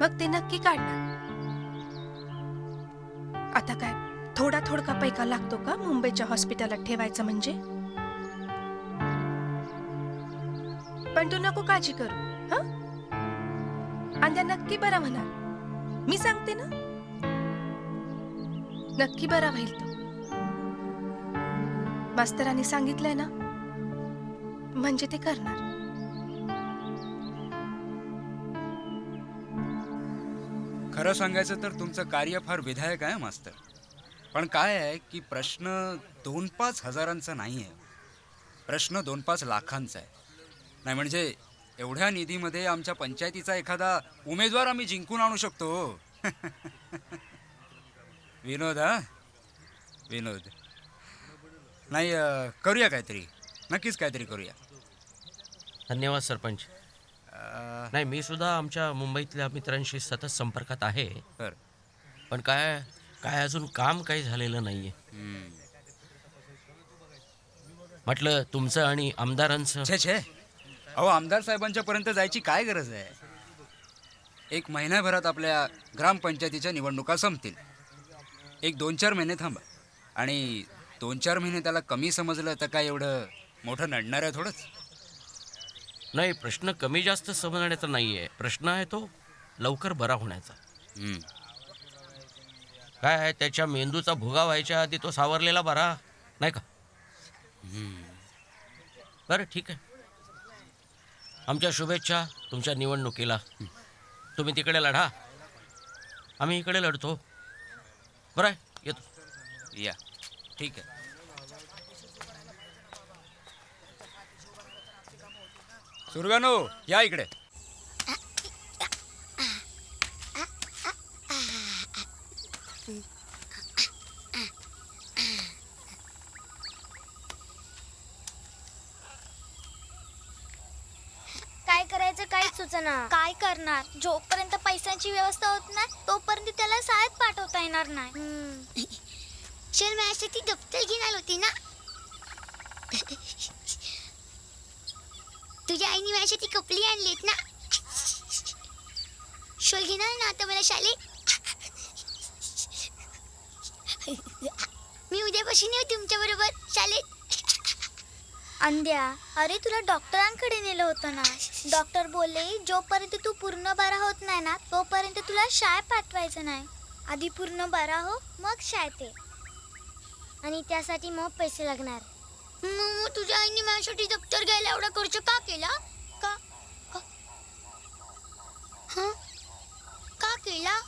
मग ते नक्की काढणार. आता काय थोडा थोडका पैका लागतो का मुंबईच्या हॉस्पिटलात ठेवायचं म्हणजे? पण तू नको काळजी करू हं? अंद्या नक्की बरा होणार. मी सांगते ना, नक्की बरा होईल तो. मास्तरांनी सांगितलंय ना, म्हणजे ते करणार. खरं सांगायचं तर तुमचं कार्य फार विधायक आहे मास्तर. पण काय आहे की प्रश्न 2-5 हजारांचा नाही आहे, प्रश्न 2-5 लाखांचा आहे. नाही म्हणजे एवढ्या निधीमध्ये आमच्या पंचायतीचा एखादा उमेदवार आम्ही जिंकून आणू शकतो. विनोद, हा विनोद. नाही करूया काहीतरी, नक्कीच काहीतरी करूया. धन्यवाद सरपंच. नाही, मी सुद्धा आमच्या मुंबईतल्या मित्रांशी सतत संपर्कात आहे. तर पण काय काय अजून काम काही झालेलं नाहीये. म्हटलं तुमचं आणि आमदारांचं. छे छे, अहो आमदार साहेबांच्या पर्यंत जायची काय गरज आहे? 1 महिन्याभरात आपल्या ग्रामपंचायतीच्या निवडणुका संपतील. 1-2-4 महिने थांबा. आणि 2-4 महिने त्याला कमी समजलं तर काय एवढं मोठं नडणार आहे थोडंच? नाही, प्रश्न कमी जास्त समजण्याचा नाही आहे. प्रश्न आहे तो लवकर बरा होण्याचा. काय आहे, त्याच्या मेंदूचा भुगा व्हायच्या आधी तो सावरलेला बरा, नाही का? बरं ठीक आहे. आमच्या शुभेच्छा तुमच्या निवडणुकीला. तुम्ही तिकडे लढा, आम्ही इकडे लढतो. बरं आहे, येतो. या, ठीक आहे. सुरगानो, या इकडे. काय करायचं काहीच सुचना. काय करणार? जोपर्यंत पैशांची व्यवस्था होत नाही तोपर्यंत त्याला शाळेत पाठवता येणार नाही. चल, माझ्यासाठी दप्तर घेऊन आली होती ना. तुझ्या आईने माझ्यासाठी कपडे आणलेत ना. शोल घेणार ना आता मला शाळेत. मी उद्यापासून येऊ तुमच्या बरोबर शाळेत. अंद्या, अरे तुला डॉक्टरांकडे नेलं होतं ना. डॉक्टर बोलले जोपर्यंत तू पूर्ण बरा होत नाही ना तोपर्यंत तुला शाळेत पाठवायचं नाही. आधी पूर्ण बरा हो, मग शाळेत ये. आणि त्यासाठी मग पैसे लागणार. मग तुझ्या आईने माझ्यासाठी दप्तर घ्यायला एवढा खर्च का केला? का का हं? का केला?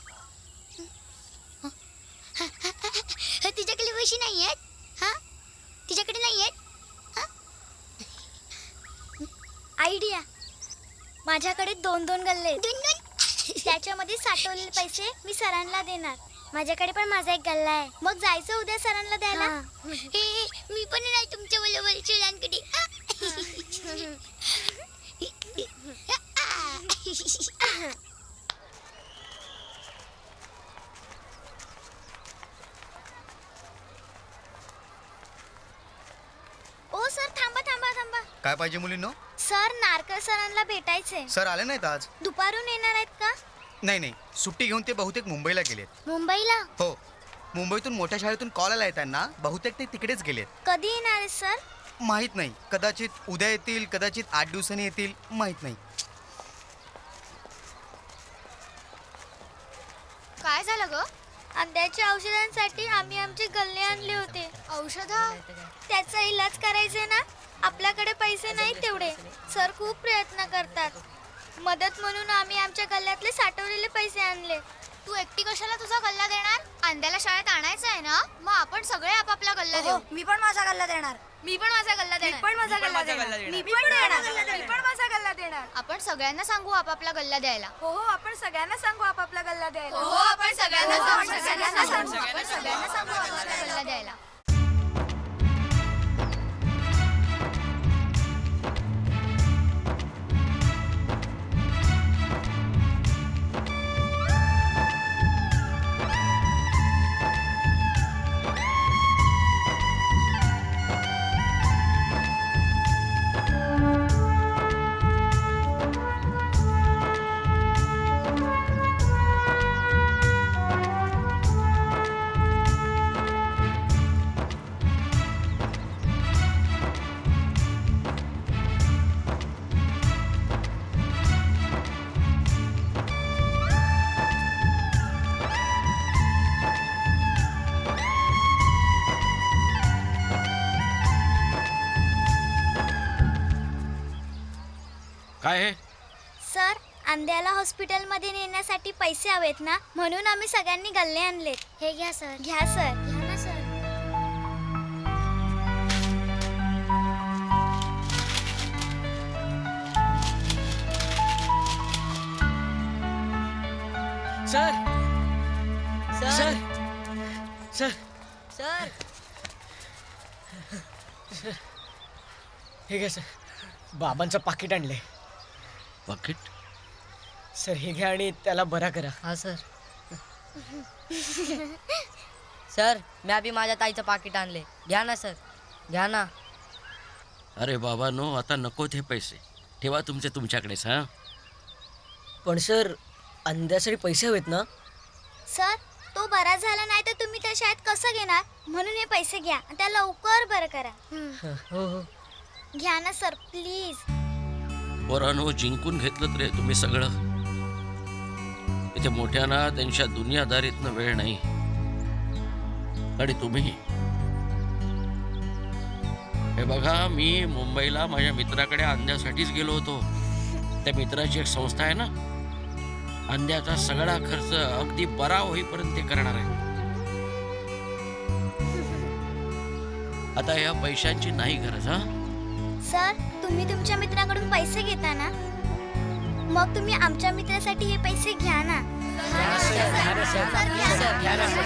तिच्याकडे पैसे नाही आहेत? हा, तिच्याकडे नाही आहेत? आयडिया, माझ्याकडे 2-2 गल्ले. त्याच्यामध्ये साठवलेले पैसे मी सरांना देणार. माझ्याकडे पण माझा एक गल्ला आहे. मग जायचं उद्या सरांना द्यायला. मी पण नाही तुमच्या बरोबर सरांकडे. ओ सर, थांबा थांबा थांबा. काय पाहिजे मुलींनो? सर, नारकर सरांना भेटायचे. सर आले नाहीत आज? दुपारून येणार आहेत का? नाही, सुट्टी घेऊन ते बहुतेक मुंबईला गेलेत. मुंबईला? हो, मुंबईतून मोठ्या शाळेतून कॉल आलाय त्यांना. बहुतेक ते तिकडेच गेलेत. कधी येणार आहेत सर? माहित नाही, कदाचित उद्या येतील, कदाचित 8 दिवसांनी येतील, माहित नाही. काय झालं ग? अंड्याच्या औषधांसाठी आम्ही आमचे गल्ले आणले होते. औषध? त्याचा इलाज करायचे ना. आपल्याकडे पैसे नाहीत तेवढे. सर खूप प्रयत्न करतात. मदत म्हणून आम्ही आमच्या गल्ल्यातले साठवलेले पैसे आणले. तू एकटी कशाला तुझा गल्ला देणार? अंड्याला शाळेत आणायचं आहे ना, मग आपण सगळे आपापला गल्ला देऊ. मी पण माझा गल्ला देणार. मी पण माझा गल्ला देणार. मी पण माझा गल्ला देणार. आपण सगळ्यांना सांगू आपापला गल्ला द्यायला. हो, आपण सगळ्यांना सांगू आपापला गल्ला द्यायला. हो, आपण सगळ्यांना सांगू. आपण सगळ्यांना सांगू. आपण सगळ्यांना सांगू आपापला गल्ला द्यायला. काय हे? सर, अंद्याला हॉस्पिटलमध्ये नेण्यासाठी पैसे हवेत ना, म्हणून आम्ही सगळ्यांनी गल्ले आणलेत. हे घ्या सर. घ्या सर. घ्या ना sir. Sir sir sir sir हे घ्या सर, बाबांचं पाकिट आणलंय. पाकिट? सर हे घ्या आणि त्याला बरा करा. हा सर. सर, मी आधी माझ्या ताईचं पाकिट आणले. घ्या ना सर, घ्या ना. अरे बाबा नो, आता नको ते पैसे. ठेवा तुमचे तुमच्याकडेच. हां, पण सर अंड्यासाठी पैसे हवेत ना. सर, तो बरा झाला नाही तर तुम्ही त्या शाळेत कसं घेणार, म्हणून हे पैसे घ्या आणि त्याला लवकर बरं करा. हो हो. घ्या ना सर, प्लीज. पोरांनो, जिंकून घेतलं तरी तुम्ही सगळं. इथे मोठ्यांना त्यांच्या दुनियादारीतनं वेळ नाही. आणि तुम्ही हे बघा, मी मुंबईला माझ्या मित्राकडे अंड्यासाठीच गेलो होतो. त्या मित्राची एक संस्था आहे ना, अंड्याचा सगळा खर्च अगदी बरा होईपर्यंत ते करणार आहे. आता या पैशांची नाही गरज. हा, सर, तुम्ही तुमच्या मित्राकडून पैसे घेता ना, मग तुम्ही आमच्या मित्रासाठी हे पैसे घ्या ना. घ्या ना सर. घ्या ना सर. घ्या ना सर. घ्या ना सर.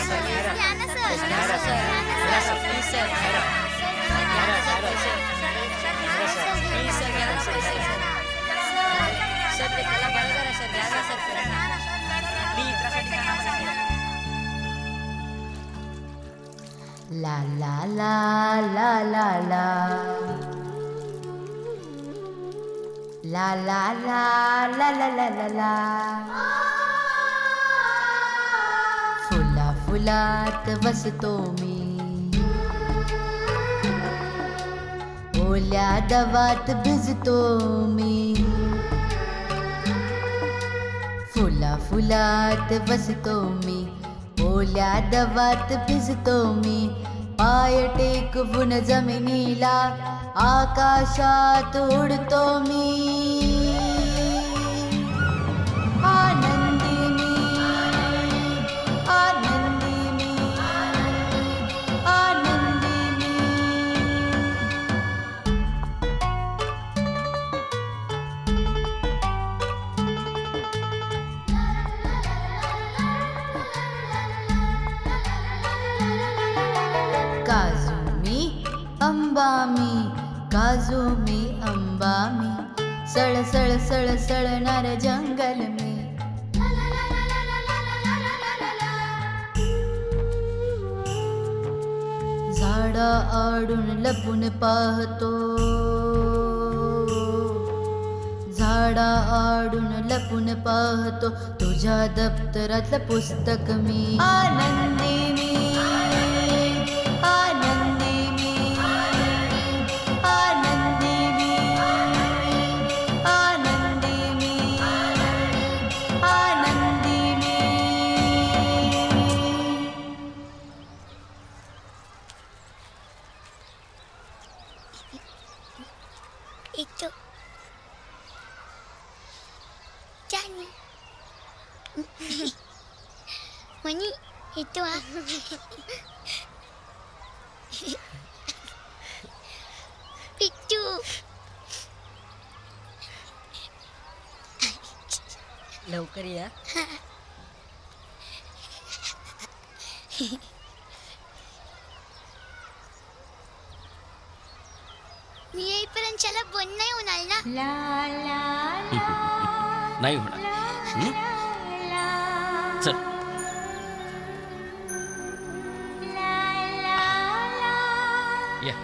घ्या ना सर. घ्या ना सर. Please sir. घ्या ना सर पैसे. प्लीज सर, घ्या ना पैसे. सर, ते त्याला बरं करा सर. घ्या ना सर. ला ला ला ला ला ला ला ला ला ला ला ला ला ला. फुला फुलात बसतो मी, ओल्या दवात भिजतो मी. फुला फुलात बसतो मी, ओल्या दवात भिजतो मी. पाय टेकवून जमिनीला आकाशात उडतो मी. आनंदी मी, आनंदी मी, आनंदी मी. काजू मी, अंबा मी, काजू मी, अंबा मी. सळ सळ सळ सळणार जंगल मी. झाडा आडून लपून पाहतो, झाडा आडून लपून पाहतो. तुझ्या दप्तरातलं पुस्तक मी. आनंदी मी, आनंदी मी, आनंदी मी, आनंदी मी, आनंदी मी. इतो जानी मनी इतो पिट्टू. लवकर या. मी येईपर्यंत त्याला बंद नाही होणार ना. ला ला नाही होणार. चल. या.